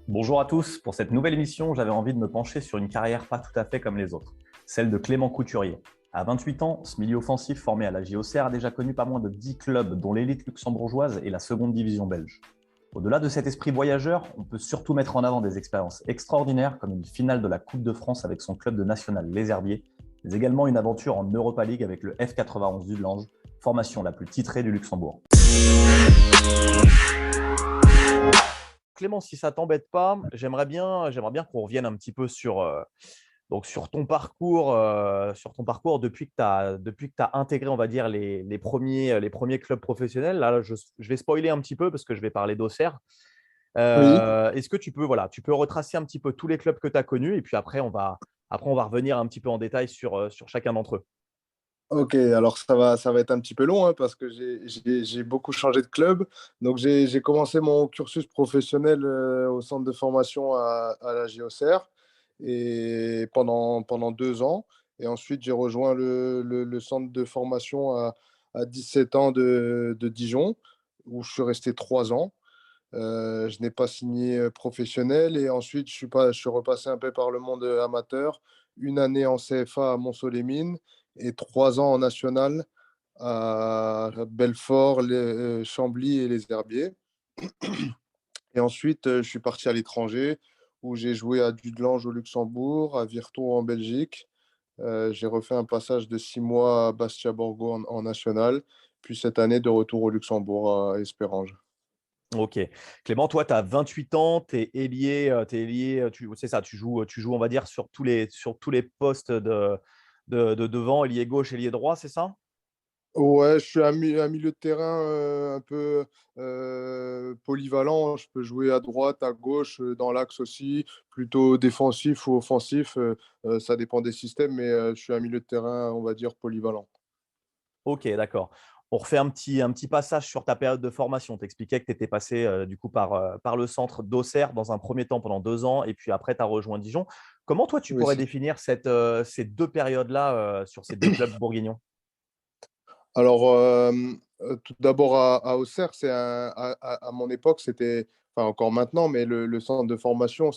Bonjour à tous. Pour cette nouvelle émission, j'avais envie de me pencher sur une carrière pas tout à fait comme les autres, celle de Clément Couturier. À 28 ans, ce milieu offensif formé à la JOCR a déjà connu pas moins de 10 clubs, dont l'élite luxembourgeoise et la seconde division belge. Au-delà de cet esprit voyageur, on peut surtout mettre en avant des expériences extraordinaires comme une finale de la Coupe de France avec son club de national Les Herbiers, mais également une aventure en Europa League avec le F91 du Lange, formation la plus titrée du Luxembourg. Clément, si ça t'embête pas, j'aimerais bien qu'on revienne un petit peu sur sur ton parcours depuis que tu as intégré, on va dire, les premiers clubs professionnels. Là, je vais spoiler un petit peu parce que je vais parler d'Auxerre. Oui, Est-ce que tu peux retracer un petit peu tous les clubs que tu as connus et puis après, on va revenir un petit peu en détail sur chacun d'entre eux. ok, alors ça va être un petit peu long hein, parce que j'ai beaucoup changé de club. Donc j'ai commencé mon cursus professionnel au centre de formation à la JOCR et pendant 2 ans. Et ensuite j'ai rejoint le centre de formation à 17 ans de Dijon où je suis resté 3 ans. Je n'ai pas signé professionnel et ensuite je suis repassé un peu par le monde amateur, une année en CFA à Montceau-les-Mines et 3 ans en national à Belfort, Chambly et les Herbiers. Et ensuite, je suis parti à l'étranger où j'ai joué à Dudelange au Luxembourg, à Virton en Belgique. J'ai refait un passage de 6 mois à Bastia Borgo en national, puis cette année de retour au Luxembourg à Espérange. Ok. Clément, toi, tu as 28 ans, tu es ailier, c'est ça, tu joues, on va dire, sur tous les postes de devant, ailier gauche, ailier droit, c'est ça? Ouais, je suis un milieu de terrain un peu polyvalent. Je peux jouer à droite, à gauche, dans l'axe aussi, plutôt défensif ou offensif. Ça dépend des systèmes, mais je suis un milieu de terrain, on va dire, polyvalent. Ok, d'accord. On refait un petit passage sur ta période de formation. Tu expliquais que tu étais passé du coup par le centre d'Auxerre dans un premier temps pendant 2 ans et puis après, tu as rejoint Dijon. Comment toi, tu Oui, pourrais c'est- définir ces deux périodes-là sur ces deux clubs bourguignons? Alors, tout d'abord à Auxerre, à mon époque, c'était, enfin encore maintenant, mais le centre de formation,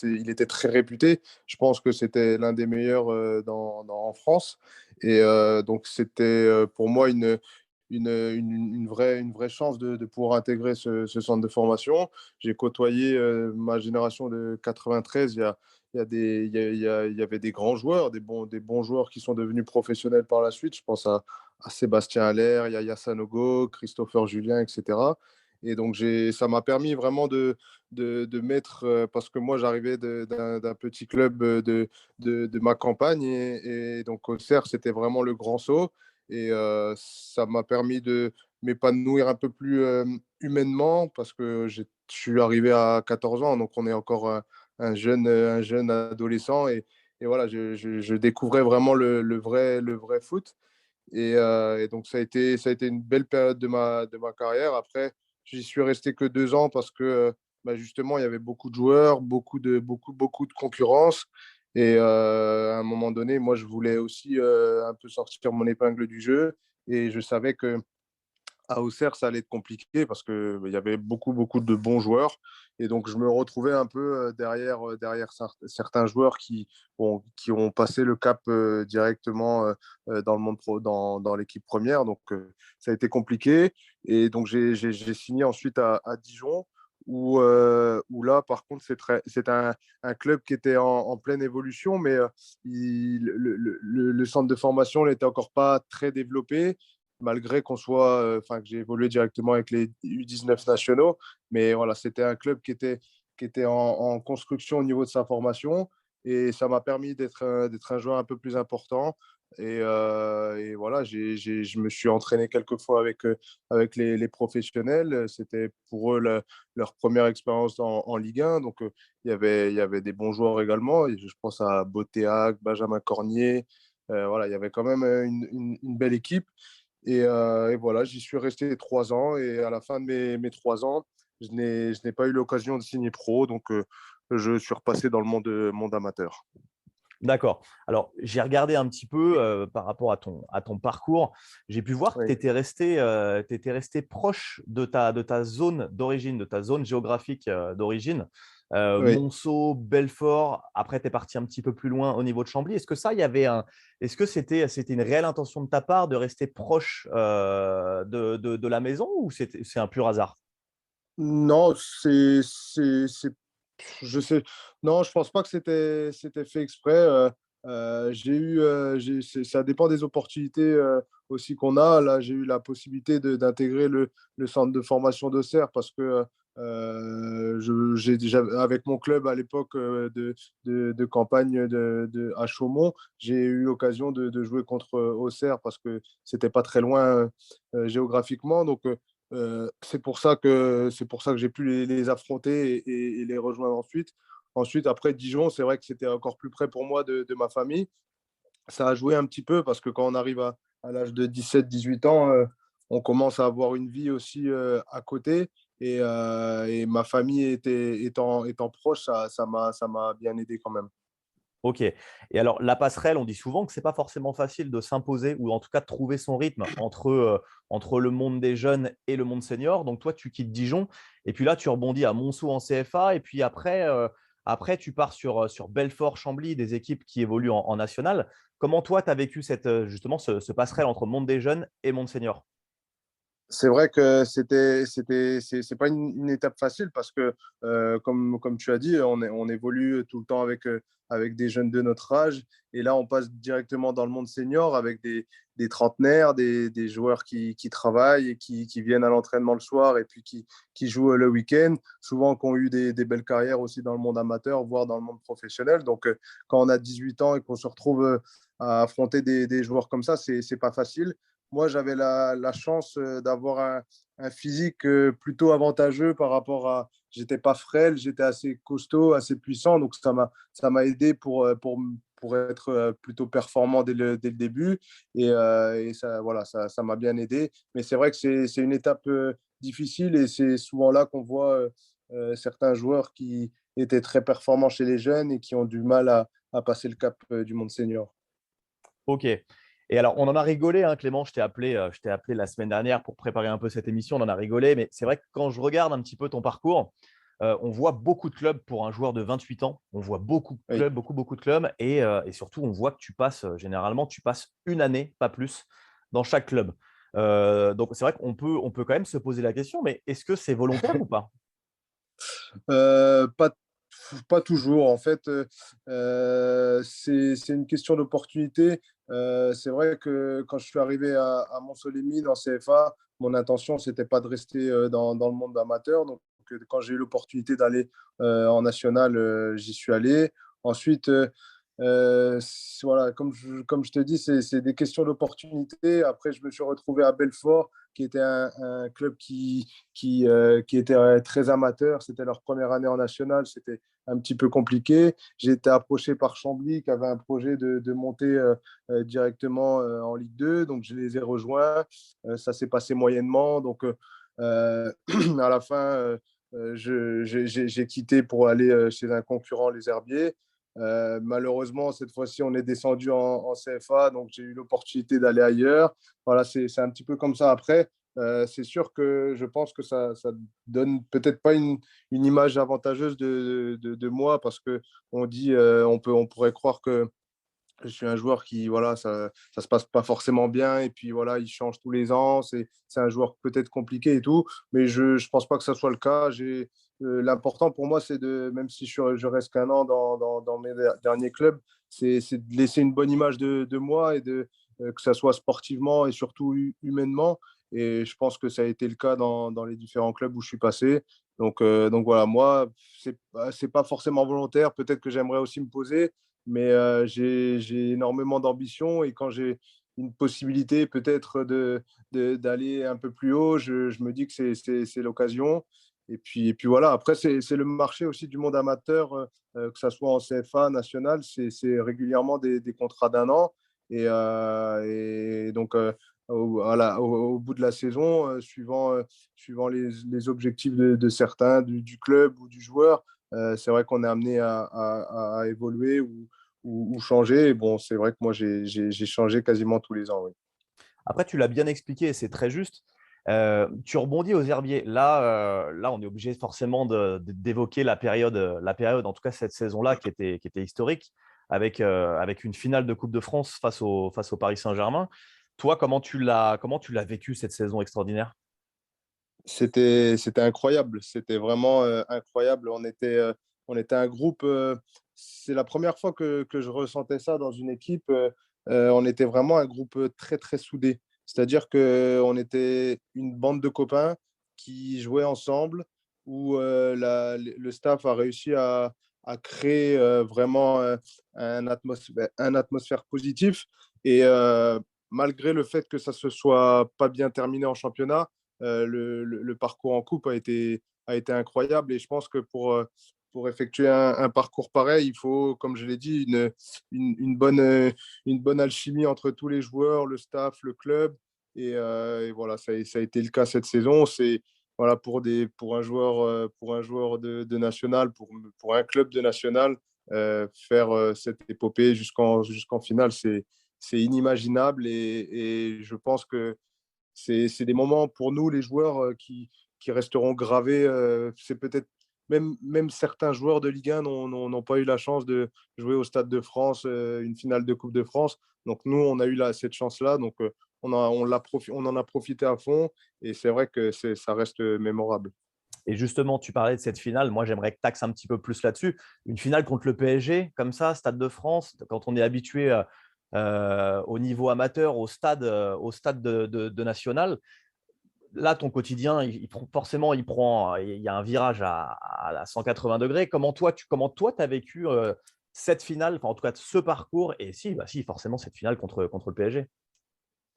il était très réputé. Je pense que c'était l'un des meilleurs en France. Et donc, c'était pour moi une vraie chance de pouvoir intégrer ce centre de formation. J'ai côtoyé ma génération de 93. Il y avait des grands joueurs, des bons joueurs qui sont devenus professionnels par la suite. Je pense à Sébastien Haller, Yaya Sanogo, Christopher Julien, etc. Et donc, ça m'a permis vraiment de mettre, parce que moi, j'arrivais d'un petit club de ma campagne, et donc Auxerre, c'était vraiment le grand saut. Et ça m'a permis de m'épanouir un peu plus humainement, parce que je suis arrivé à 14 ans, donc on est encore un jeune adolescent. Et voilà, je découvrais vraiment le vrai foot. Et donc, ça a été une belle période de ma carrière. Après, j'y suis resté que 2 ans parce que bah, justement, il y avait beaucoup de joueurs, beaucoup de concurrence. Et à un moment donné, moi, je voulais aussi un peu sortir mon épingle du jeu. Et je savais que à Auxerre, ça allait être compliqué parce qu'il y avait beaucoup, beaucoup de bons joueurs. Et donc, je me retrouvais un peu derrière certains joueurs qui ont passé le cap directement dans le monde pro, dans l'équipe première. Donc, ça a été compliqué. Et donc, j'ai signé ensuite à Dijon, où là, par contre, c'est un club qui était en pleine évolution, mais le centre de formation n'était encore pas très développé malgré enfin, que j'ai évolué directement avec les U19 nationaux. Mais voilà, c'était un club qui était en construction au niveau de sa formation. Et ça m'a permis d'être un joueur un peu plus important. Et voilà, je me suis entraîné quelques fois avec les professionnels. C'était pour eux leur première expérience en Ligue 1. Donc, il y avait des bons joueurs également. Et je pense à Botéac, Benjamin Cornier. Voilà, il y avait quand même une belle équipe. Et voilà, j'y suis resté 3 ans. Et à la fin de mes 3 ans, je n'ai pas eu l'occasion de signer pro. Donc, je suis repassé dans le monde amateur. D'accord. Alors, j'ai regardé un petit peu par rapport à ton parcours. J'ai pu voir que tu Oui, étais resté proche de ta zone d'origine, de ta zone géographique d'origine. Oui. Monceau, Belfort. Après, tu es parti un petit peu plus loin au niveau de Chambly. Est-ce que ça, il y avait est-ce que c'était une réelle intention de ta part de rester proche de la maison ou c'est un pur hasard? Non, je sais, non, je pense pas que c'était fait exprès. J'ai eu, ça dépend des opportunités aussi qu'on a. Là, j'ai eu la possibilité d'intégrer le centre de formation d'Auxerre parce que avec mon club à l'époque de campagne à Chaumont, j'ai eu l'occasion de jouer contre Auxerre parce que c'était pas très loin géographiquement. Donc, c'est pour ça que j'ai pu les affronter et les rejoindre ensuite. Ensuite, après Dijon, c'est vrai que c'était encore plus près pour moi de ma famille. Ça a joué un petit peu parce que quand on arrive à l'âge de 17-18 ans, on commence à avoir une vie aussi à côté. Et ma famille étant proche, ça m'a bien aidé quand même. Ok. Et alors, la passerelle, on dit souvent que c'est pas forcément facile de s'imposer ou en tout cas de trouver son rythme entre le monde des jeunes et le monde senior. Donc, toi, tu quittes Dijon et puis là, tu rebondis à Monceau en CFA et puis après tu pars sur Belfort, Chambly, des équipes qui évoluent en national. Comment toi, tu as vécu justement ce passerelle entre monde des jeunes et monde senior? C'est vrai que c'est pas une étape facile parce que, comme tu as dit, on évolue tout le temps avec des jeunes de notre âge. Et là, on passe directement dans le monde senior avec des trentenaires, des joueurs qui travaillent et qui viennent à l'entraînement le soir et puis qui jouent le week-end. Souvent, qui ont eu des belles carrières aussi dans le monde amateur, voire dans le monde professionnel. Donc, quand on a 18 ans et qu'on se retrouve à affronter des joueurs comme ça, c'est pas facile. Moi, j'avais la chance d'avoir un physique plutôt avantageux par rapport à. J'étais pas frêle, j'étais assez costaud, assez puissant, donc ça m'a aidé pour être plutôt performant dès le début. Et ça, voilà, ça m'a bien aidé. Mais c'est vrai que c'est une étape difficile et c'est souvent là qu'on voit certains joueurs qui étaient très performants chez les jeunes et qui ont du mal à passer le cap du monde senior. Ok. Et alors, on en a rigolé, hein, Clément. Je t'ai appelé la semaine dernière pour préparer un peu cette émission. On en a rigolé. Mais c'est vrai que quand je regarde un petit peu ton parcours, on voit beaucoup de clubs pour un joueur de 28 ans. On voit beaucoup de Oui. clubs, beaucoup, beaucoup de clubs. Et surtout, on voit que généralement, tu passes une année, pas plus, dans chaque club. Donc, c'est vrai qu'on peut quand même se poser la question, mais est-ce que c'est volontaire ou pas? Pas toujours. En fait, c'est une question d'opportunité. C'est vrai que quand je suis arrivé à Montsolimine en CFA, mon intention, c'était pas de rester dans le monde amateur. Donc, quand j'ai eu l'opportunité d'aller en national, j'y suis allé. Ensuite, voilà, comme je te dis, c'est des questions d'opportunité. Après, je me suis retrouvé à Belfort, qui était un club qui était très amateur. C'était leur première année en national. C'était un petit peu compliqué. J'ai été approché par Chambly, qui avait un projet de monter directement en Ligue 2. Donc, je les ai rejoints. Ça s'est passé moyennement. Donc, à la fin, j'ai quitté pour aller chez un concurrent, les Herbiers. Malheureusement, cette fois-ci, on est descendu en CFA, donc j'ai eu l'opportunité d'aller ailleurs. Voilà, c'est un petit peu comme ça. Après, c'est sûr que je pense que ça donne peut-être pas une image avantageuse de moi parce que on pourrait croire que je suis un joueur qui, voilà, ça se passe pas forcément bien et puis voilà, il change tous les ans. C'est un joueur peut-être compliqué et tout, mais je pense pas que ça soit le cas. L'important pour moi, c'est même si je reste qu'un an dans mes derniers clubs, c'est de laisser une bonne image de moi et que ça soit sportivement et surtout humainement. Et je pense que ça a été le cas dans les différents clubs où je suis passé. Donc voilà, moi, c'est pas forcément volontaire. Peut-être que j'aimerais aussi me poser, mais j'ai énormément d'ambition et quand j'ai une possibilité peut-être d'aller un peu plus haut, je me dis que c'est l'occasion. Et puis voilà, après, c'est le marché aussi du monde amateur, que ce soit en CFA, national, c'est régulièrement des contrats d'un an. Et donc, au bout de la saison, suivant les objectifs de certains, du club ou du joueur, c'est vrai qu'on est amené à évoluer ou changer. Et bon, c'est vrai que moi, j'ai changé quasiment tous les ans. Oui. Après, tu l'as bien expliqué et c'est très juste. Tu rebondis aux herbiers. Là, on est obligé forcément d'évoquer la période, en tout cas cette saison-là, qui était historique, avec une finale de Coupe de France face au Paris Saint-Germain. Toi, comment tu l'as vécu cette saison extraordinaire? C'était incroyable. C'était vraiment incroyable. On était un groupe. C'est la première fois que je ressentais ça dans une équipe. On était vraiment un groupe très, très soudé. C'est-à-dire qu'on était une bande de copains qui jouaient ensemble, où le staff a réussi à créer vraiment un atmosphère positif. Et malgré le fait que ça se soit pas bien terminé en championnat, le parcours en coupe a été incroyable. Et je pense que pour effectuer un parcours pareil, il faut, comme je l'ai dit, une bonne alchimie entre tous les joueurs, le staff, le club. Et voilà, ça a été le cas cette saison. C'est voilà, pour un joueur de national, pour un club de national, faire cette épopée jusqu'en finale, c'est inimaginable. Et je pense que c'est des moments pour nous, les joueurs, qui resteront gravés. C'est peut-être même certains joueurs de Ligue 1 n'ont pas eu la chance de jouer au Stade de France, une finale de Coupe de France. Donc nous, on a eu cette chance-là. Donc on en a profité à fond. Et c'est vrai que ça reste mémorable. Et justement, tu parlais de cette finale. Moi, j'aimerais que tu axes un petit peu plus là-dessus. Une finale contre le PSG, comme ça, Stade de France, quand on est habitué au niveau amateur, au stade de national. Là, ton quotidien, forcément, il y a un virage à 180 degrés. Comment toi, tu as vécu cette finale, enfin, en tout cas, ce parcours, et si, bah, si, forcément, cette finale contre le PSG.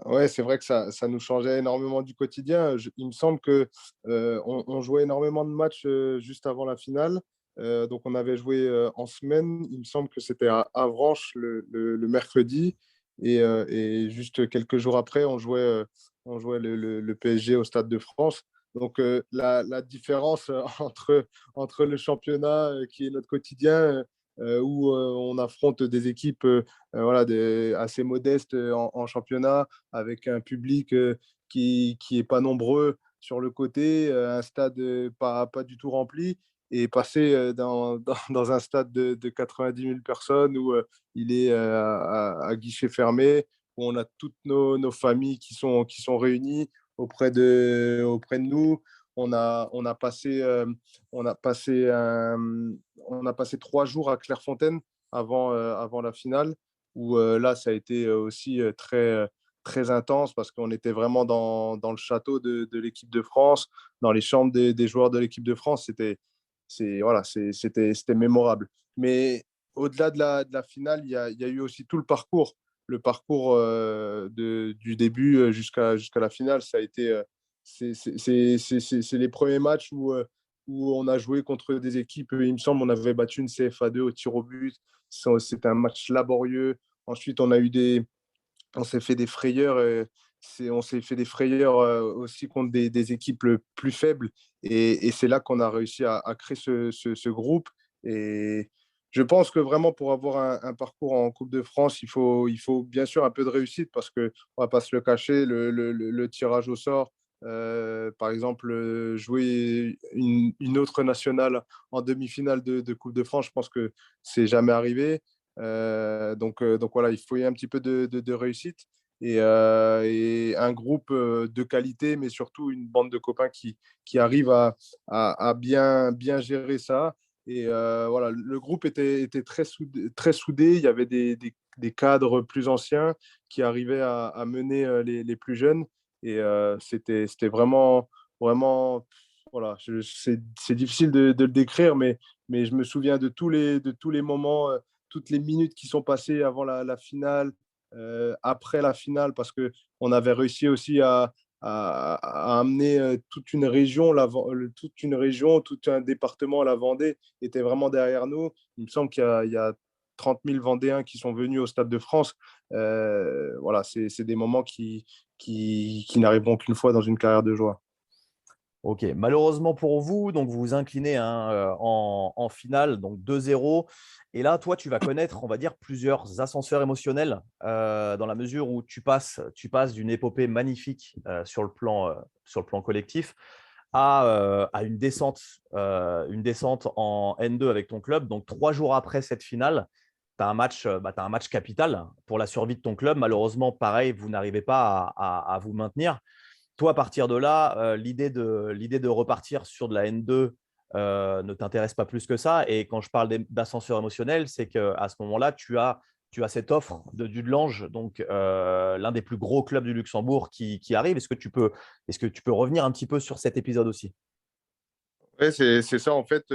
Ouais, c'est vrai que ça nous changeait énormément du quotidien. Il me semble que on jouait énormément de matchs juste avant la finale. Donc on avait joué en semaine. Il me semble que c'était à Avranches le mercredi. Et juste quelques jours après, on jouait le PSG au Stade de France. Donc la différence entre le championnat qui est notre quotidien, où on affronte des équipes voilà, assez modestes en championnat, avec un public qui est pas nombreux sur le côté, un stade pas du tout rempli, et passer dans un stade de 90 000 personnes où il est à guichet fermé, où on a toutes nos familles qui sont réunies auprès de nous. On a passé, on a passé, on a passé 3 jours à Clairefontaine avant la finale, où là, ça a été aussi très intense, parce qu'on était vraiment dans le château de l'équipe de France, dans les chambres des joueurs de l'équipe de France. Voilà, c'était mémorable. Mais au-delà de la finale, il y a eu aussi tout le parcours du début jusqu'à la finale. Ça a été, c'est les premiers matchs où on a joué contre des équipes. Il me semble on avait battu une CFA2 au tir au but. C'était un match laborieux. Ensuite, on s'est fait des frayeurs. On s'est fait des frayeurs aussi contre des équipes plus faibles. Et c'est là qu'on a réussi à créer ce groupe. Et je pense que vraiment, pour avoir un parcours en Coupe de France, il faut bien sûr un peu de réussite, parce qu'on ne va pas se le cacher, le tirage au sort, par exemple, jouer une autre nationale en demi-finale de Coupe de France, je pense que c'est jamais arrivé. Donc voilà, il faut y un petit peu de réussite, et un groupe de qualité, mais surtout une bande de copains qui arrivent à bien gérer ça. Et voilà, le groupe était très soudé. Il y avait des cadres plus anciens qui arrivaient à mener les plus jeunes. Et c'était vraiment, voilà, c'est difficile de le décrire, mais je me souviens de tous les moments, toutes les minutes qui sont passées avant la finale, après la finale, parce qu'on avait réussi aussi à amener toute une région, tout un département, la Vendée, était vraiment derrière nous. Il me semble il y a 30 000 Vendéens qui sont venus au Stade de France. Voilà, c'est des moments qui n'arriveront qu'une fois dans une carrière de joueur. Ok, malheureusement pour vous, donc vous vous inclinez hein, en finale, donc 2-0. Et là, toi, tu vas connaître, on va dire, plusieurs ascenseurs émotionnels dans la mesure où tu passes d'une épopée magnifique sur le plan collectif à une descente en N2 avec ton club. Donc, 3 jours après cette finale, tu as un match capital pour la survie de ton club. Malheureusement, pareil, vous n'arrivez pas à vous maintenir. Toi, à partir de là, l'idée de repartir sur de la N2 ne t'intéresse pas plus que ça. Et quand je parle d'ascenseur émotionnel, c'est qu'à ce moment-là, tu as cette offre de Dudelange, donc l'un des plus gros clubs du Luxembourg qui arrive. Est-ce que tu peux revenir un petit peu sur cet épisode aussi? Ouais, c'est ça. En fait,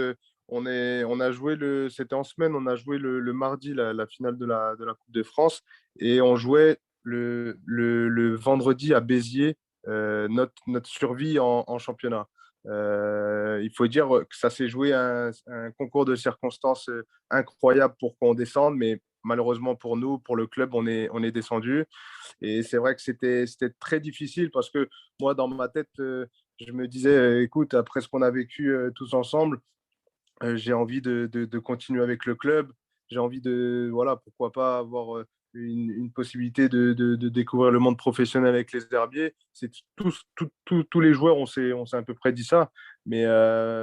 on a joué c'était en semaine, on a joué le mardi la finale de la Coupe de France et on jouait le vendredi à Béziers notre survie en championnat. Il faut dire que ça s'est joué un concours de circonstances incroyable pour qu'on descende, mais malheureusement pour nous, pour le club, on est descendu. Et c'est vrai que c'était très difficile parce que moi, dans ma tête, je me disais, écoute, après ce qu'on a vécu tous ensemble, j'ai envie de continuer avec le club. J'ai envie de, voilà, pourquoi pas avoir une possibilité de découvrir le monde professionnel avec les herbiers. C'est tous les joueurs, on s'est à peu près dit ça. Mais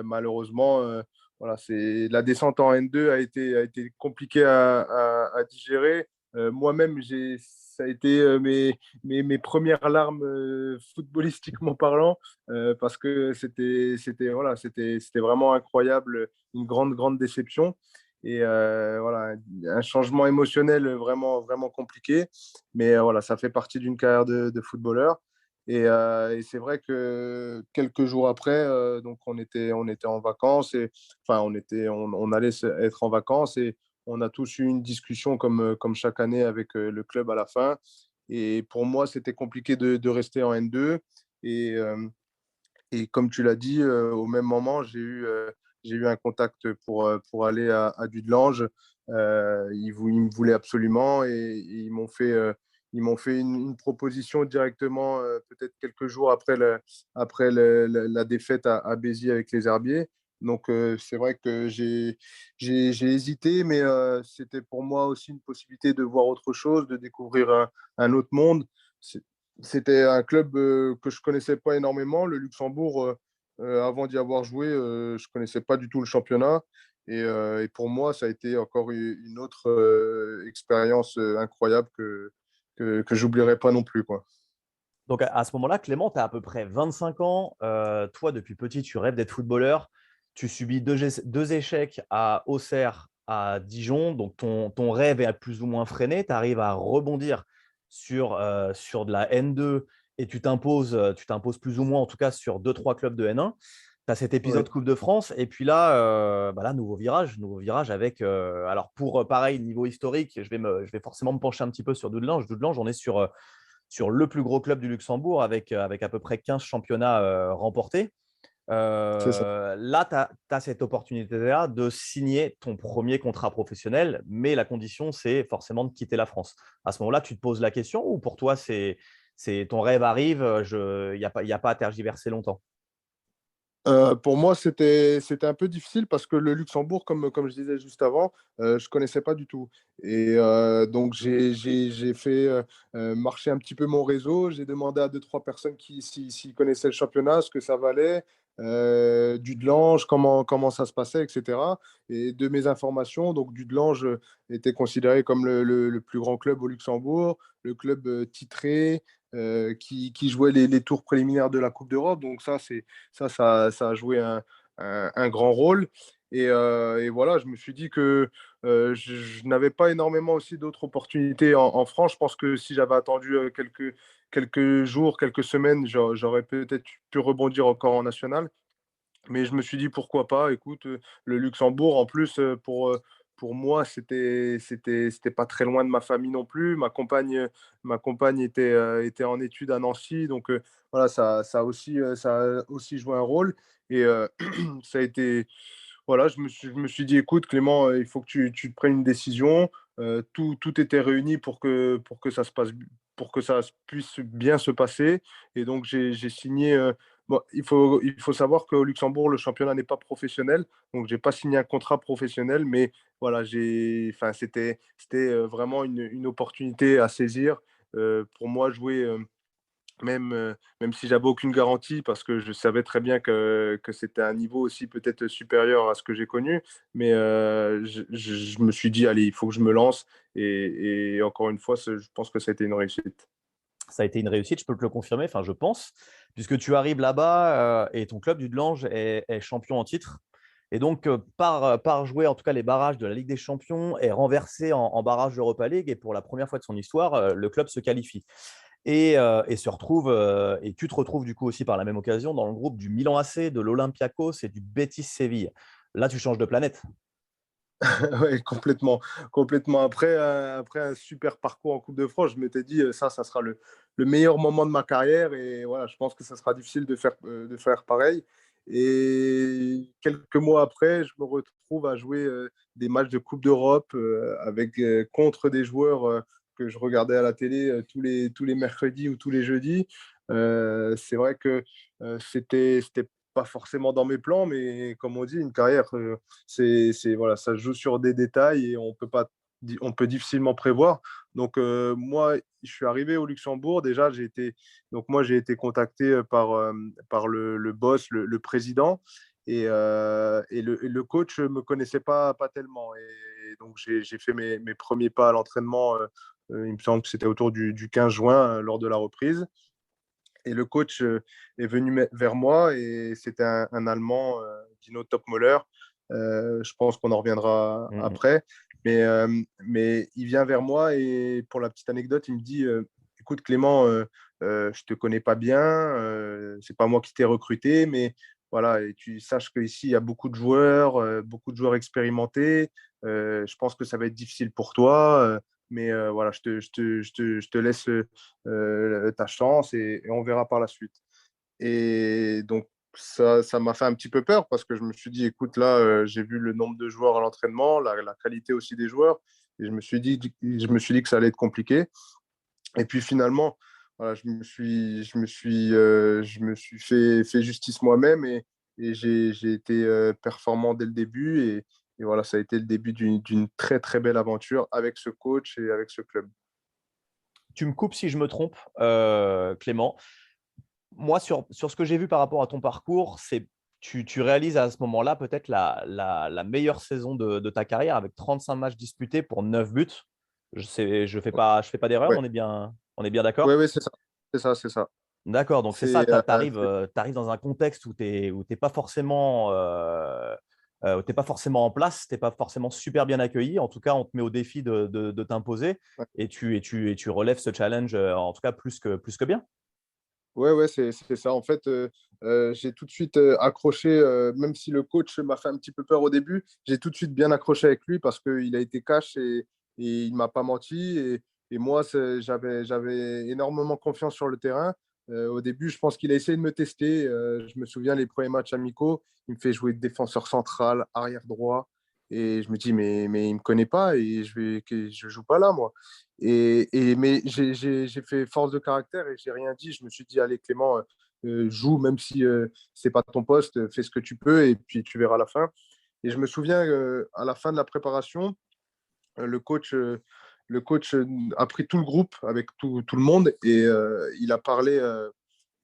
malheureusement, voilà, la descente en N2 a été compliquée à digérer. Moi-même, ça a été mes premières larmes footballistiquement parlant, parce que c'était vraiment incroyable, une grande déception. Et voilà, un changement émotionnel vraiment, vraiment compliqué. Mais voilà, ça fait partie d'une carrière de footballeur. Et c'est vrai que quelques jours après, donc on était en vacances et enfin on allait être en vacances et on a tous eu une discussion comme chaque année avec le club à la fin. Et pour moi, c'était compliqué de rester en N2. Et, et comme tu l'as dit, au même moment, j'ai eu un contact pour aller à Dudelange. Ils me voulaient absolument et ils m'ont fait une proposition directement, peut-être quelques jours après, la défaite à Béziers avec les Herbiers. Donc, c'est vrai que j'ai hésité, mais c'était pour moi aussi une possibilité de voir autre chose, de découvrir un autre monde. C'était un club que je connaissais pas énormément. Le Luxembourg, avant d'y avoir joué, je connaissais pas du tout le championnat. Et pour moi, ça a été encore une autre expérience incroyable que j'oublierai pas non plus, quoi. Donc, à ce moment-là, Clément, tu as à peu près 25 ans. Toi, depuis petit, tu rêves d'être footballeur. Tu subis deux échecs à Auxerre, à Dijon. Donc, ton rêve est plus ou moins freiné. Tu arrives à rebondir sur de la N2 et tu t'imposes plus ou moins, en tout cas, sur deux, trois clubs de N1. Tu as cet Oui, épisode Coupe de France. Et puis là, nouveau virage avec. Alors, pour pareil, niveau historique, je vais forcément me pencher un petit peu sur Dudelange. Dudelange, on est sur le plus gros club du Luxembourg avec à peu près 15 championnats remportés. c'est ça. Là, tu as cette opportunité-là de signer ton premier contrat professionnel, mais la condition, c'est forcément de quitter la France. À ce moment-là, tu te poses la question ou pour toi, c'est ton rêve arrive, il y a pas à tergiverser longtemps? Pour moi, c'était un peu difficile parce que le Luxembourg, comme je disais juste avant, je connaissais pas du tout. Et donc, j'ai fait marcher un petit peu mon réseau. J'ai demandé à deux, trois personnes s'ils connaissaient le championnat, ce que ça valait, Dudelange, comment ça se passait, etc. Et de mes informations, donc Dudelange était considéré comme le plus grand club au Luxembourg, le club titré, qui jouait les tours préliminaires de la Coupe d'Europe. Donc ça a joué un grand rôle. Et voilà, je me suis dit que je n'avais pas énormément aussi d'autres opportunités en France. Je pense que si j'avais attendu quelques jours, quelques semaines, j'aurais peut-être pu rebondir encore en national. Mais je me suis dit pourquoi pas. Écoute, le Luxembourg, en plus, pour moi, c'était pas très loin de ma famille non plus. Ma compagne était en études à Nancy. Donc, voilà, ça a aussi joué un rôle. Et ça a été, voilà, je me suis dit, écoute, Clément, il faut que tu te prennes une décision. Tout était réuni pour que ça se passe, pour que ça puisse bien se passer. Et donc, j'ai signé Bon, il faut savoir qu'au Luxembourg, le championnat n'est pas professionnel, donc j'ai pas signé un contrat professionnel, mais voilà, enfin, c'était vraiment une opportunité à saisir. Pour moi, jouer, même si j'avais aucune garantie, parce que je savais très bien que c'était un niveau aussi peut-être supérieur à ce que j'ai connu, mais je me suis dit, allez, il faut que je me lance, et encore une fois, je pense que ça a été une réussite. Ça a été une réussite, je peux te le confirmer, enfin je pense, puisque tu arrives là-bas et ton club du Delange est champion en titre. Et donc, par jouer en tout cas les barrages de la Ligue des Champions, est renversé en barrage d'Europa League. Et pour la première fois de son histoire, le club se qualifie. Et se retrouve, et tu te retrouves du coup aussi par la même occasion dans le groupe du Milan AC, de l'Olympiakos et du Betis Séville. Là, tu changes de planète. Oui, complètement. Complètement. Après un super parcours en Coupe de France, je m'étais dit, ça sera le meilleur moment de ma carrière. Et voilà, je pense que ça sera difficile de faire pareil. Et quelques mois après, je me retrouve à jouer des matchs de Coupe d'Europe contre des joueurs que je regardais à la télé tous les mercredis ou tous les jeudis. C'est vrai que c'était pas forcément dans mes plans, mais comme on dit, une carrière, voilà, ça se joue sur des détails et on peut difficilement prévoir. Donc moi, je suis arrivé au Luxembourg. Déjà, j'ai été contacté par le boss, le président, et le coach me connaissait pas tellement. Et donc j'ai fait mes premiers pas à l'entraînement. Il me semble que c'était autour du 15 juin lors de la reprise. Et le coach est venu vers moi, et c'était un Allemand, Dino Topmöller. Je pense qu'on en reviendra Mhm. après. Mais il vient vers moi, et pour la petite anecdote, il me dit, écoute Clément, je te connais pas bien, c'est pas moi qui t'ai recruté, mais voilà, et tu saches qu'ici, il y a beaucoup de joueurs expérimentés. Je pense que ça va être difficile pour toi. Mais voilà, je te laisse ta chance, et on verra par la suite. Et donc, ça m'a fait un petit peu peur, parce que je me suis dit, écoute, là, j'ai vu le nombre de joueurs à l'entraînement, la qualité aussi des joueurs, et je me suis dit que ça allait être compliqué. Et puis finalement, voilà, je me suis fait justice moi-même, et j'ai été performant dès le début. Et voilà, ça a été le début d'une très, très belle aventure avec ce coach et avec ce club. Tu me coupes si je me trompe, Clément. Moi, sur ce que j'ai vu par rapport à ton parcours, tu réalises à ce moment-là peut-être la meilleure saison de ta carrière avec 35 matchs disputés pour 9 buts. Je fais pas d'erreur, Ouais, on est bien ouais, d'accord? ouais, c'est ça. C'est ça, c'est ça. D'accord, donc c'est ça, C'est, tu arrives dans un contexte où tu n'es pas forcément, t'es pas forcément en place, tu n'es pas forcément super bien accueilli. En tout cas, on te met au défi de t'imposer ouais, et tu relèves ce challenge, en tout cas plus que bien. ouais, ouais, c'est ça. En fait, j'ai tout de suite accroché, même si le coach m'a fait un petit peu peur au début, j'ai tout de suite bien accroché avec lui, parce qu'il a été cash, et il ne m'a pas menti. Et moi, j'avais énormément confiance sur le terrain. Au début, je pense qu'il a essayé de me tester. Je me souviens les premiers matchs amicaux, il me fait jouer défenseur central, arrière droit. Et je me dis, mais il ne me connaît pas, et je joue pas là, moi. Mais j'ai fait force de caractère, et j'ai rien dit. Je me suis dit, allez Clément, joue, même si c'est pas ton poste, fais ce que tu peux, et puis tu verras à la fin. Et je me souviens à la fin de la préparation, euh, le coach, euh, le coach a pris tout le groupe avec tout le monde, et il a parlé,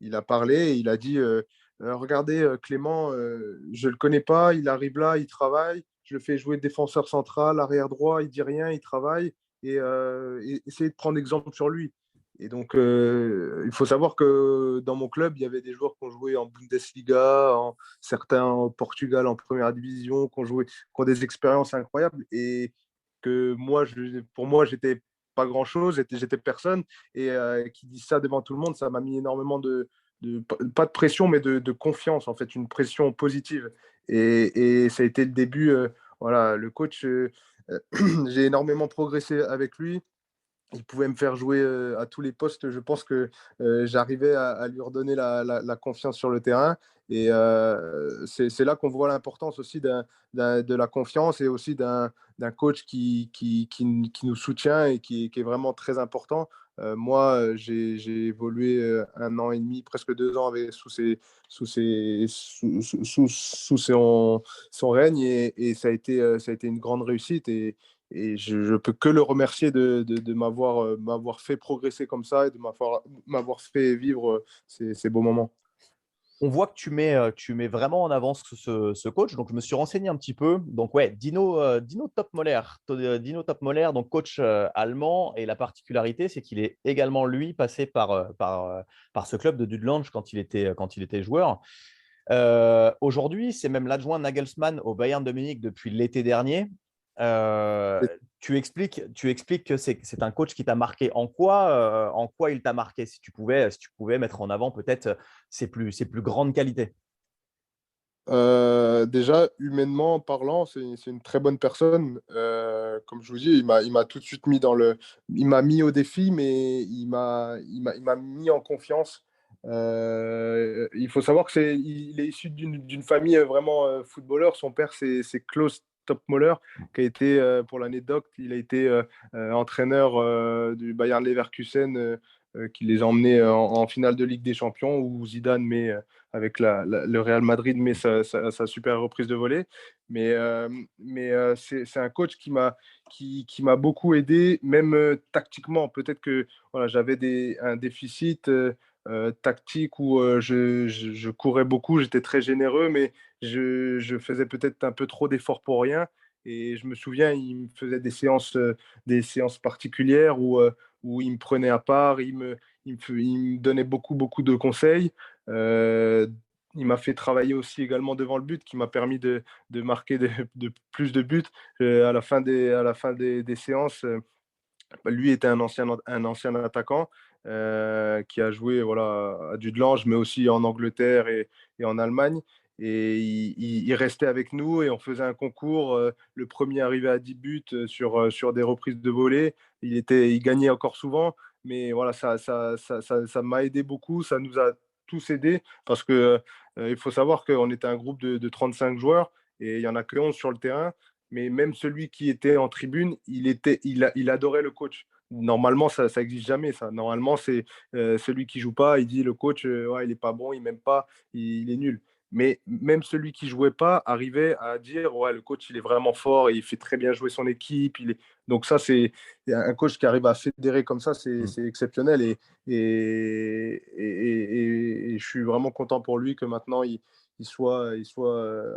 et il a dit, regardez Clément, je le connais pas, il arrive là, il travaille, je le fais jouer défenseur central, arrière droit, il dit rien, il travaille, et essayez de prendre exemple sur lui. Et donc, il faut savoir que dans mon club, il y avait des joueurs qui ont joué en Bundesliga, certains au Portugal en première division, qui ont des expériences incroyables, et que moi, pour moi, j'étais pas grand-chose, j'étais personne, et qui dit ça devant tout le monde, ça m'a mis énormément pas de pression, mais de confiance, en fait, une pression positive. Et ça a été le début. Voilà, le coach, j'ai énormément progressé avec lui. Il pouvait me faire jouer à tous les postes. Je pense que j'arrivais à lui redonner la confiance sur le terrain. Et c'est là qu'on voit l'importance aussi de la confiance et aussi d'un coach qui nous soutient et qui est vraiment très important. Moi, j'ai évolué 1 an et demi, presque 2 ans sous son règne et ça a été une grande réussite. Et je peux que le remercier de m'avoir fait progresser comme ça et de m'avoir fait vivre ces beaux moments. On voit que tu mets vraiment en avant ce coach. Donc, je me suis renseigné un petit peu. Donc, ouais, Dino Topmoller. Dino Topmoller, donc coach allemand. Et la particularité, c'est qu'il est également, lui, passé par ce club de Dudelange quand il était joueur. Aujourd'hui, c'est même l'adjoint Nagelsmann au Bayern de Munich depuis l'été dernier. Euh, tu expliques que c'est un coach qui t'a marqué. En quoi il t'a marqué, si tu pouvais mettre en avant peut-être ses plus grandes qualités. Déjà, humainement parlant, c'est une très bonne personne. Comme je vous dis, il m'a tout de suite mis il m'a mis au défi, mais il m'a mis en confiance. Il faut savoir que il est issu d'une famille vraiment footballeur. Son père, c'est Klaus Topmoller, qui a été, pour l'anecdote, il a été entraîneur du Bayern Leverkusen, qui les a emmenés en finale de Ligue des Champions, où Zidane met avec le Real Madrid, mais sa super reprise de volée. Mais c'est un coach qui m'a beaucoup aidé, même tactiquement. Peut-être que voilà, j'avais un déficit tactique où je courais beaucoup, j'étais très généreux, mais je faisais peut-être un peu trop d'efforts pour rien. Et je me souviens, il me faisait des séances particulières où il me prenait à part, il me donnait beaucoup, beaucoup de conseils. Euh, il m'a fait travailler aussi également devant le but, qui m'a permis de marquer de plus de buts à la fin des séances. Lui était un ancien attaquant qui a joué voilà, à Dudelange, mais aussi en Angleterre et en Allemagne. Et il restait avec nous et on faisait un concours. Le premier arrivé à 10 buts sur des reprises de volée. Il gagnait encore souvent, mais voilà, ça m'a aidé beaucoup. Ça nous a tous aidés parce que il faut savoir qu'on était un groupe de 35 joueurs et il n'y en a que 11 sur le terrain, mais même celui qui était en tribune, il adorait le coach. Normalement, ça n'existe jamais, ça. Normalement, c'est celui qui joue pas, il dit le coach, ouais, il est pas bon, il m'aime pas, il est nul. Mais même celui qui jouait pas arrivait à dire, ouais, le coach, il est vraiment fort et il fait très bien jouer son équipe. Donc ça, c'est un coach qui arrive à fédérer comme ça, Mm. c'est exceptionnel. Et je suis vraiment content pour lui que maintenant, il soit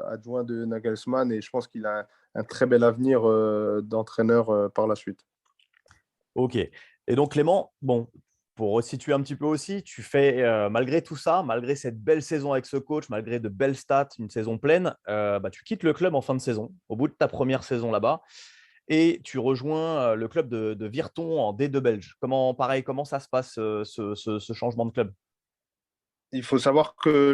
adjoint de Nagelsmann et je pense qu'il a un très bel avenir d'entraîneur par la suite. Ok. Et donc, Clément, bon, pour resituer un petit peu aussi, tu fais, malgré tout ça, malgré cette belle saison avec ce coach, malgré de belles stats, une saison pleine, bah, tu quittes le club en fin de saison, au bout de ta première saison là-bas, et tu rejoins le club de Virton en D2 belge. Pareil, comment ça se passe, ce changement de club? Il faut savoir que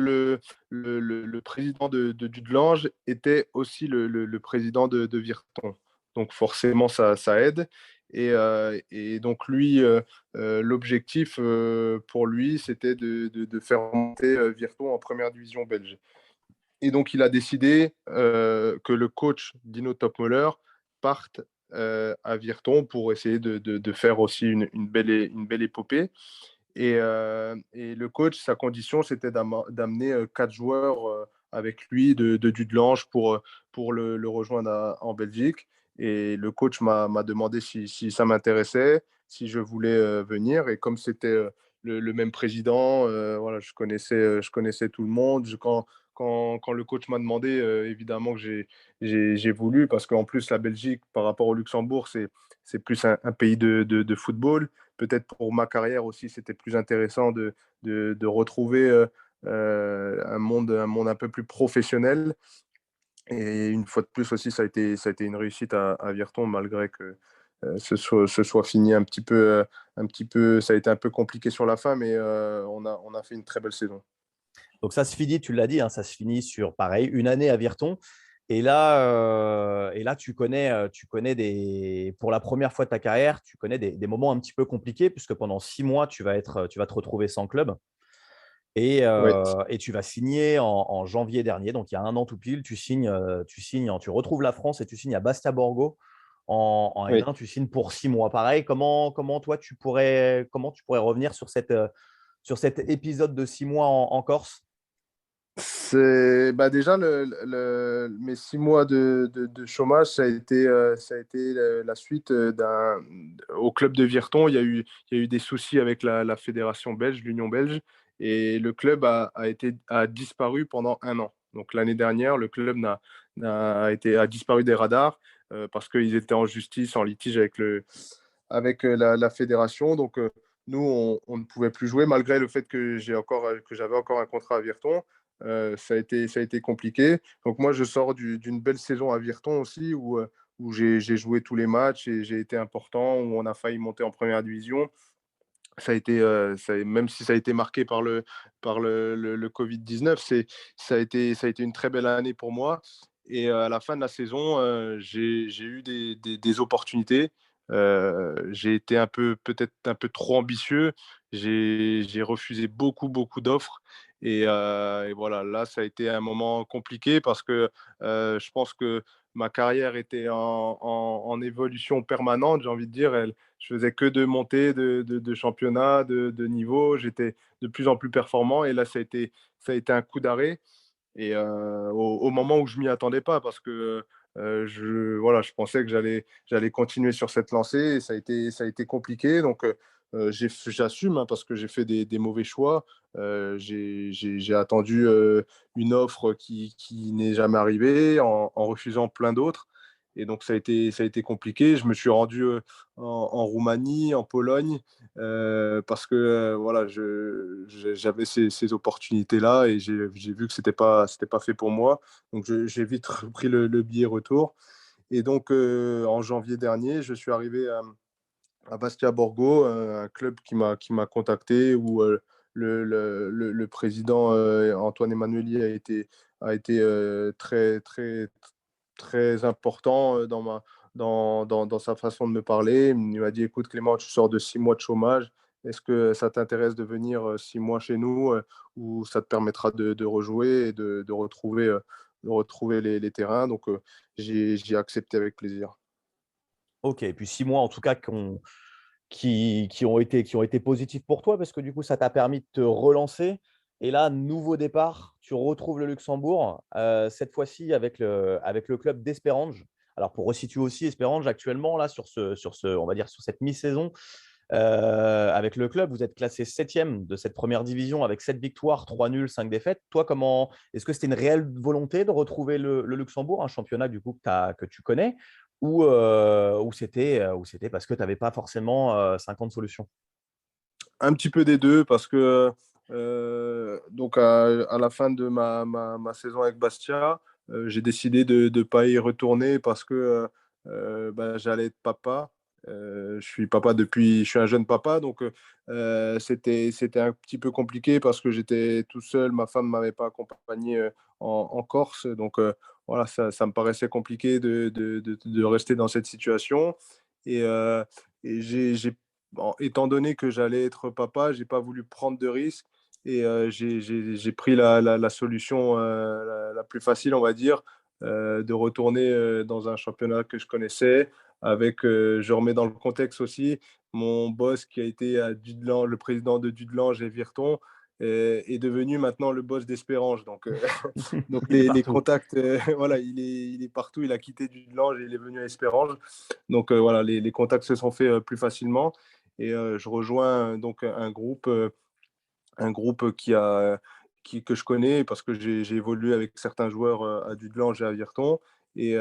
le président de Dudelange était aussi le président de Virton. Donc forcément, ça aide. Et donc lui, l'objectif pour lui, c'était de faire monter Virton en première division belge. Et donc il a décidé que le coach Dino Topmoller parte à Virton pour essayer de faire aussi une belle épopée. Et le coach, sa condition, c'était d'amener 4 joueurs avec lui de Dudelange pour le rejoindre en Belgique. Et le coach m'a demandé si ça m'intéressait, si je voulais venir. Et comme c'était le même président, voilà, je connaissais tout le monde. Quand le coach m'a demandé, évidemment que j'ai voulu, parce qu'en plus, la Belgique, par rapport au Luxembourg, c'est plus un pays de football. Peut-être pour ma carrière aussi, c'était plus intéressant de retrouver un monde un peu plus professionnel. Et une fois de plus aussi, ça a été une réussite à Virton, malgré que ce soit fini un petit peu, ça a été un peu compliqué sur la fin, mais on a fait une très belle saison. Donc ça se finit, tu l'as dit, hein, ça se finit sur pareil, une année à Virton. Et là tu connais pour la première fois de ta carrière, tu connais des moments un petit peu compliqués, puisque pendant 6 mois, tu vas te retrouver sans club. Oui, Et tu vas signer en janvier dernier, donc il y a un an tout pile, tu retrouves la France et tu signes à Bastia Borgo en oui. N1, tu signes pour 6 mois. Pareil, comment toi comment tu pourrais revenir sur cet épisode de 6 mois en Corse? C'est bah déjà mes 6 mois de chômage, ça a été la suite au club de Virton. Il y a eu des soucis avec la fédération belge, l'Union belge, et le club a disparu pendant un an. Donc l'année dernière, le club a disparu des radars parce qu'ils étaient en justice, en litige avec la fédération. Donc nous, on ne pouvait plus jouer malgré le fait que j'avais encore un contrat à Virton. Ça a été compliqué. Donc moi, je sors d'une belle saison à Virton aussi, où j'ai joué tous les matchs et j'ai été important, où on a failli monter en première division. Même si ça a été marqué par le Covid-19, ça a été une très belle année pour moi. Et à la fin de la saison, j'ai eu des opportunités. J'ai été peut-être un peu trop ambitieux. J'ai refusé beaucoup, beaucoup d'offres. Et voilà, là, ça a été un moment compliqué parce que je pense que ma carrière était en évolution permanente, j'ai envie de dire. Je faisais que de monter de championnat, de niveau. J'étais de plus en plus performant. Et là, ça a été un coup d'arrêt. Et au moment où je m'y attendais pas, parce que voilà, je pensais que j'allais continuer sur cette lancée. Et ça a été compliqué. Donc, j'assume, hein, parce que j'ai fait des mauvais choix. J'ai attendu une offre qui n'est jamais arrivée en refusant plein d'autres. Et donc, ça a été compliqué. Je me suis rendu en Roumanie, en Pologne, parce que voilà, j'avais ces opportunités-là et j'ai vu que c'était pas fait pour moi. Donc, j'ai vite pris le billet retour. Et donc, en janvier dernier, je suis arrivé à Bastia Borgo, un club qui m'a contacté, où le président Antoine Emmanueli a été très, très, très important dans sa façon de me parler. Il m'a dit: «Écoute Clément, tu sors de 6 mois de chômage. Est-ce que ça t'intéresse de venir 6 mois chez nous, où ça te permettra de rejouer et de retrouver les terrains?» Donc j'ai accepté avec plaisir. Ok, et puis 6 mois en tout cas qui ont été positifs pour toi parce que du coup, ça t'a permis de te relancer. Et là, nouveau départ, tu retrouves le Luxembourg, cette fois-ci avec le club d'Esperange. Alors, pour resituer aussi, Esperange, actuellement, là, on va dire, sur cette mi-saison, avec le club, vous êtes classé septième de cette première division avec 7 victoires, 3 nuls, 5 défaites. Toi, est-ce que c'était une réelle volonté de retrouver le Luxembourg, un championnat du coup que tu connais, ou c'était parce que tu n'avais pas forcément 50 solutions? Un petit peu des deux, parce que donc à la fin de ma saison avec Bastia, j'ai décidé de ne pas y retourner parce que bah, j'allais être papa. Je suis un jeune papa, donc c'était un petit peu compliqué parce que j'étais tout seul, ma femme ne m'avait pas accompagné en Corse, donc voilà, ça me paraissait compliqué de rester dans cette situation. Et, étant donné que j'allais être papa, j'ai pas voulu prendre de risques, et j'ai pris la solution la plus facile, on va dire, de retourner dans un championnat que je connaissais. Je remets dans le contexte aussi, mon boss qui a été à Dudelange, le président de Dudelange et Virton, est devenu maintenant le boss d'Espérange. Donc, donc Il est les partout. contacts, voilà, il est partout. Il a quitté Dudelange et il est venu à Espérange. Donc voilà, les contacts se sont faits plus facilement. Et je rejoins donc un groupe que je connais parce que j'ai évolué avec certains joueurs à Dudelange et à Virton. Et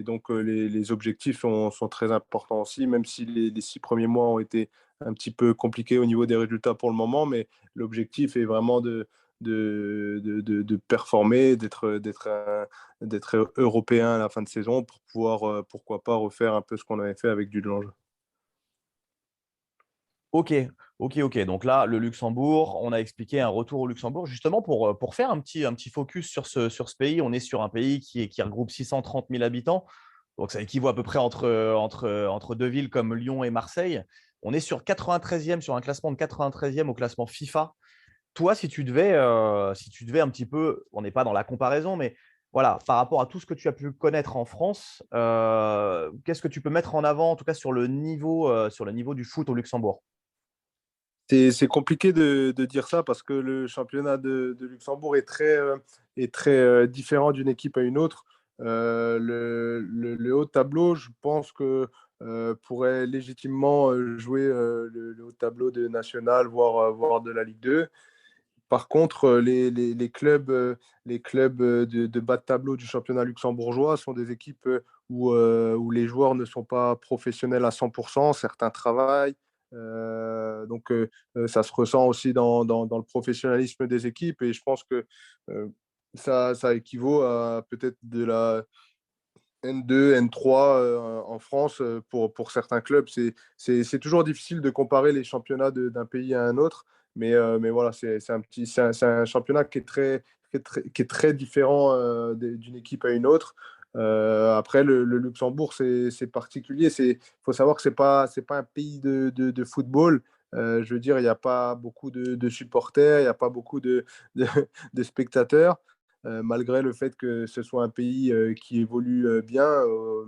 donc les objectifs sont très importants aussi, même si les 6 premiers mois ont été un petit peu compliqués au niveau des résultats pour le moment. Mais l'objectif est vraiment de performer, d'être européen à la fin de saison pour pouvoir, pourquoi pas, refaire un peu ce qu'on avait fait avec Dudelange. Ok, ok. Donc là, le Luxembourg, on a expliqué un retour au Luxembourg. Justement, pour faire un petit focus sur ce pays, on est sur un pays qui regroupe 630 000 habitants. Donc ça équivaut à peu près entre deux villes comme Lyon et Marseille. On est sur 93e, sur un classement de 93e au classement FIFA. Toi, si tu devais un petit peu, on n'est pas dans la comparaison, mais voilà, par rapport à tout ce que tu as pu connaître en France, qu'est-ce que tu peux mettre en avant, en tout cas sur le niveau du foot au Luxembourg? C'est compliqué de dire ça parce que le championnat de Luxembourg est très différent d'une équipe à une autre. Le haut de tableau, je pense que pourrait légitimement jouer le haut de tableau de National, voire de la Ligue 2. Par contre, les clubs de bas de tableau du championnat luxembourgeois sont des équipes où les joueurs ne sont pas professionnels à 100%, certains travaillent. Ça se ressent aussi dans le professionnalisme des équipes et je pense que euh, ça équivaut à peut-être de la N2, N3 en France pour certains clubs. C'est toujours difficile de comparer les championnats d'un pays à un autre, mais voilà, c'est un championnat qui est très différent d'une équipe à une autre. Après, le Luxembourg, c'est particulier. Il faut savoir que c'est pas un pays de football. Je veux dire, il n'y a pas beaucoup de supporters, il n'y a pas beaucoup de, de spectateurs malgré le fait que ce soit un pays qui évolue bien,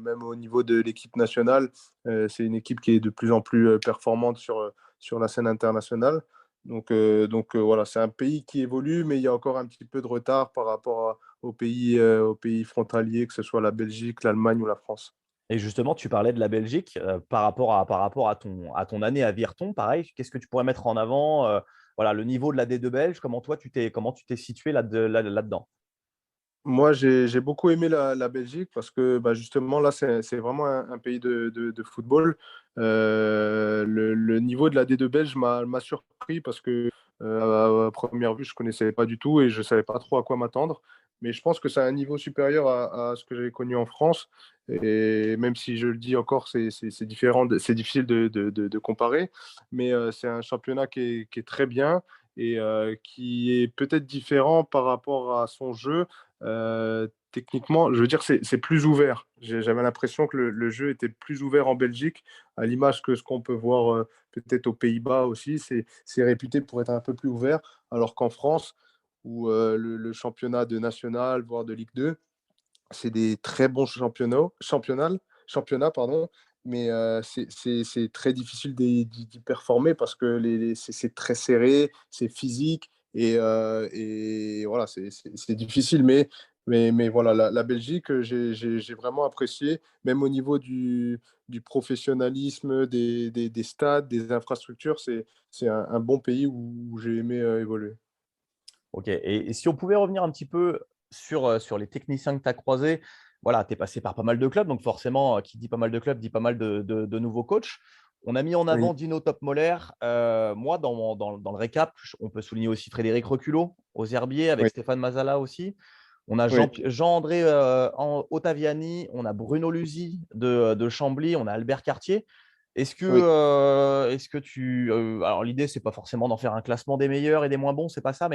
même au niveau de l'équipe nationale. C'est une équipe qui est de plus en plus performante sur la scène internationale. Voilà, c'est un pays qui évolue, mais il y a encore un petit peu de retard par rapport aux pays frontaliers, que ce soit la Belgique, l'Allemagne ou la France. Et justement, tu parlais de la Belgique par rapport à ton année à Virton, pareil, qu'est-ce que tu pourrais mettre en avant voilà, le niveau de la D2 belge, comment tu t'es situé là-dedans? Moi, j'ai beaucoup aimé la Belgique parce que bah, justement, là, c'est vraiment un pays de football. Le niveau de la D2 belge m'a surpris parce que à première vue, je ne connaissais pas du tout et je ne savais pas trop à quoi m'attendre. Mais je pense que c'est un niveau supérieur à ce que j'avais connu en France. Et même si je le dis encore, c'est différent, c'est difficile de comparer. Mais c'est un championnat qui est très bien et qui est peut-être différent par rapport à son jeu techniquement, je veux dire, c'est plus ouvert. J'avais l'impression que le jeu était plus ouvert en Belgique, à l'image que ce qu'on peut voir peut-être aux Pays-Bas aussi. C'est réputé pour être un peu plus ouvert, alors qu'en France, où le championnat de national, voire de Ligue 2, c'est des très bons championnats, pardon, mais c'est très difficile d'y performer parce que c'est très serré, c'est physique et voilà, c'est difficile. Mais voilà, la Belgique, j'ai vraiment apprécié, même au niveau du professionnalisme, des stades, des infrastructures, c'est un bon pays où j'ai aimé évoluer. Ok. Et si on pouvait revenir un petit peu sur les techniciens que tu as croisés, voilà, tu es passé par pas mal de clubs, donc forcément, qui dit pas mal de clubs dit pas mal de nouveaux coachs. On a mis en avant Oui, Dino Topmoller. Moi, dans le récap, on peut souligner aussi Frédéric Reculot aux Herbiers avec oui, Stéphane Mazala aussi. On a oui, Jean-André Ottaviani, on a Bruno Luzi de Chambly, on a Albert Cartier. oui. Est-ce que tu. Alors, l'idée, c'est pas forcément d'en faire un classement des meilleurs et des moins bons, c'est pas ça,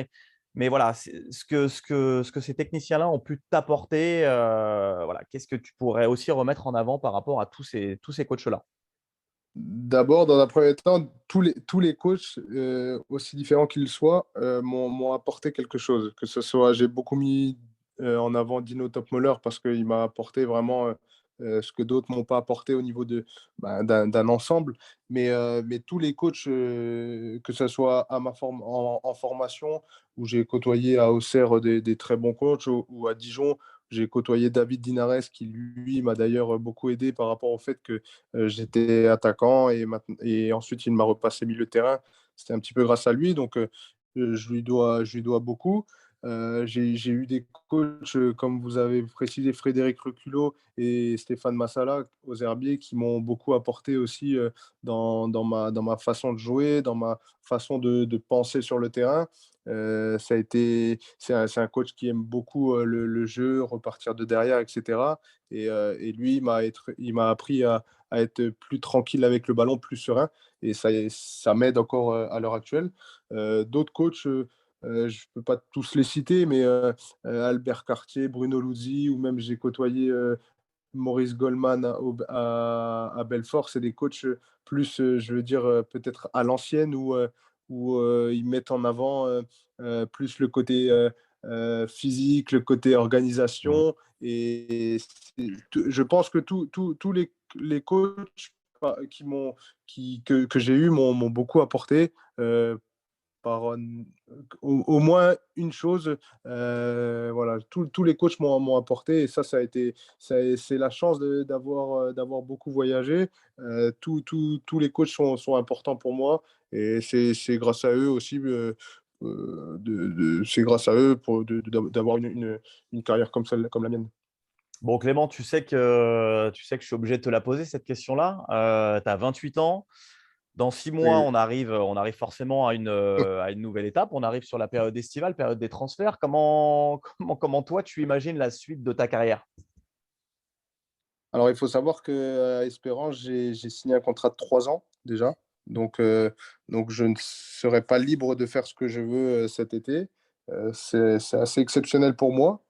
mais voilà, ce que ces techniciens-là ont pu t'apporter, voilà, qu'est-ce que tu pourrais aussi remettre en avant par rapport à tous ces coachs-là? D'abord, dans un premier temps, tous les coachs, aussi différents qu'ils soient, m'ont apporté quelque chose. Que ce soit, j'ai beaucoup mis en avant Dino Topmoller parce qu'il m'a apporté vraiment ce que d'autres m'ont pas apporté au niveau d'un ensemble. Mais tous les coachs, que ce soit en formation, où j'ai côtoyé à Auxerre des très bons coachs, ou à Dijon, j'ai côtoyé David Dinares, qui lui m'a d'ailleurs beaucoup aidé par rapport au fait que j'étais attaquant et ensuite il m'a repassé milieu de terrain. C'était un petit peu grâce à lui, donc je lui dois beaucoup. J'ai eu des coachs, comme vous avez précisé, Frédéric Reculot et Stéphane Massala aux Herbiers, qui m'ont beaucoup apporté aussi dans ma façon de jouer, dans ma façon de penser sur le terrain. C'est un coach qui aime beaucoup le jeu, repartir de derrière, etc. Et lui, il m'a appris à être plus tranquille avec le ballon, plus serein. Et ça m'aide encore à l'heure actuelle. D'autres coachs, je ne peux pas tous les citer, mais Albert Cartier, Bruno Luzzi, ou même j'ai côtoyé Maurice Goldman à Belfort. C'est des coachs plus, je veux dire, peut-être à l'ancienne, ils mettent en avant plus le côté physique, le côté Mhm. organisation. Et je pense que tous les coachs qui m'ont, que j'ai eu m'ont beaucoup apporté. Par au moins une chose, voilà, tous les coachs m'ont apporté, et ça a été, c'est la chance d'avoir beaucoup voyagé. Tous les coachs sont importants pour moi, et c'est grâce à eux aussi, c'est grâce à eux d'avoir une carrière comme celle, comme la mienne. Bon, Clément, tu sais que je suis obligé de te la poser, cette question-là. Tu as 28 ans. Dans 6 mois, Oui. on arrive forcément à une nouvelle étape. On arrive sur la période estivale, période des transferts. Comment toi, tu imagines la suite de ta carrière? Alors, il faut savoir qu'à Espérance, j'ai signé un contrat de 3 ans déjà. Donc, je ne serai pas libre de faire ce que je veux cet été. C'est assez exceptionnel pour moi.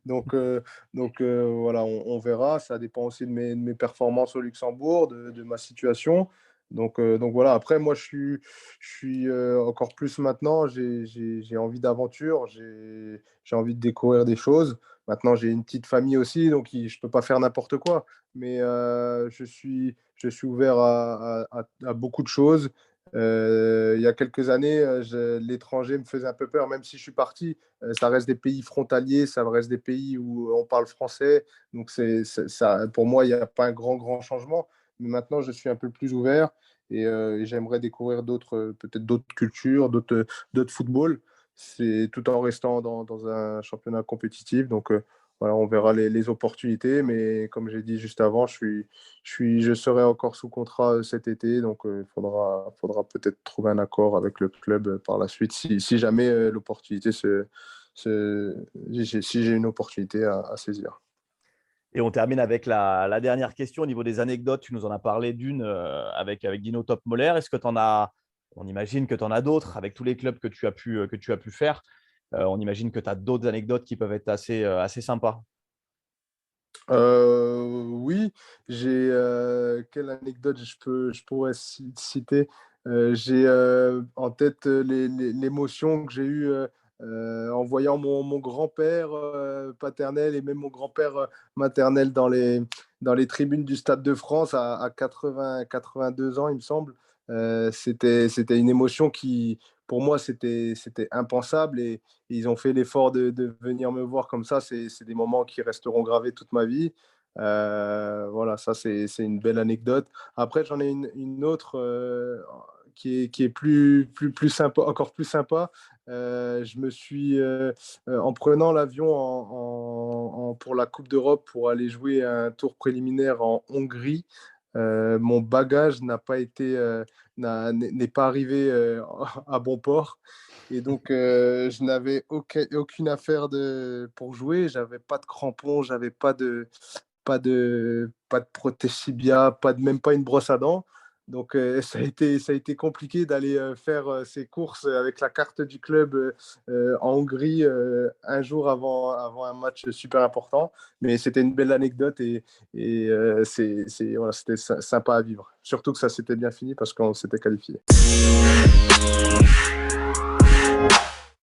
Donc, voilà, on verra. Ça dépend aussi de mes performances au Luxembourg, de ma situation. Donc voilà, après, moi, je suis encore plus maintenant. J'ai envie d'aventure, j'ai envie de découvrir des choses. Maintenant, j'ai une petite famille aussi, donc je ne peux pas faire n'importe quoi. Mais je suis ouvert à beaucoup de choses. Il y a quelques années, l'étranger me faisait un peu peur, même si je suis parti. Ça reste des pays frontaliers, ça reste des pays où on parle français. Donc, ça, pour moi, il n'y a pas un grand changement. Mais maintenant, je suis un peu plus ouvert, et j'aimerais découvrir peut-être d'autres cultures, d'autres footballs. C'est tout en restant dans un championnat compétitif. Donc, voilà, on verra les opportunités. Mais comme j'ai dit juste avant, je serai encore sous contrat cet été. Donc, il faudra peut-être trouver un accord avec le club par la suite, si jamais l'opportunité si j'ai une opportunité à saisir. Et on termine avec la dernière question au niveau des anecdotes. Tu nous en as parlé d'une avec Dino Topmoller. Est-ce que tu en as, on imagine que tu en as d'autres avec tous les clubs que tu as pu faire. On imagine que tu as d'autres anecdotes qui peuvent être assez sympas. Oui, quelle anecdote je pourrais citer? J'ai en tête l'émotion que j'ai eue en voyant mon grand-père paternel, et même mon grand-père maternel dans les tribunes du Stade de France à 82 ans, il me semble. C'était une émotion qui, pour moi, c'était impensable. Et ils ont fait l'effort de venir me voir comme ça. C'est des moments qui resteront gravés toute ma vie. Voilà, ça, c'est une belle anecdote. Après, j'en ai une autre qui est plus sympa, encore plus sympa. En prenant l'avion pour la Coupe d'Europe pour aller jouer un tour préliminaire en Hongrie, mon bagage n'est pas arrivé à bon port. Et donc, je n'avais aucune affaire pour jouer. J'avais pas de crampons, j'avais pas de protège-tibia, même pas une brosse à dents. Donc, ça a été compliqué d'aller faire ces courses avec la carte du club en Hongrie un jour avant un match super important. Mais c'était une belle anecdote, et voilà, c'était sympa à vivre. Surtout que ça s'était bien fini parce qu'on s'était qualifié.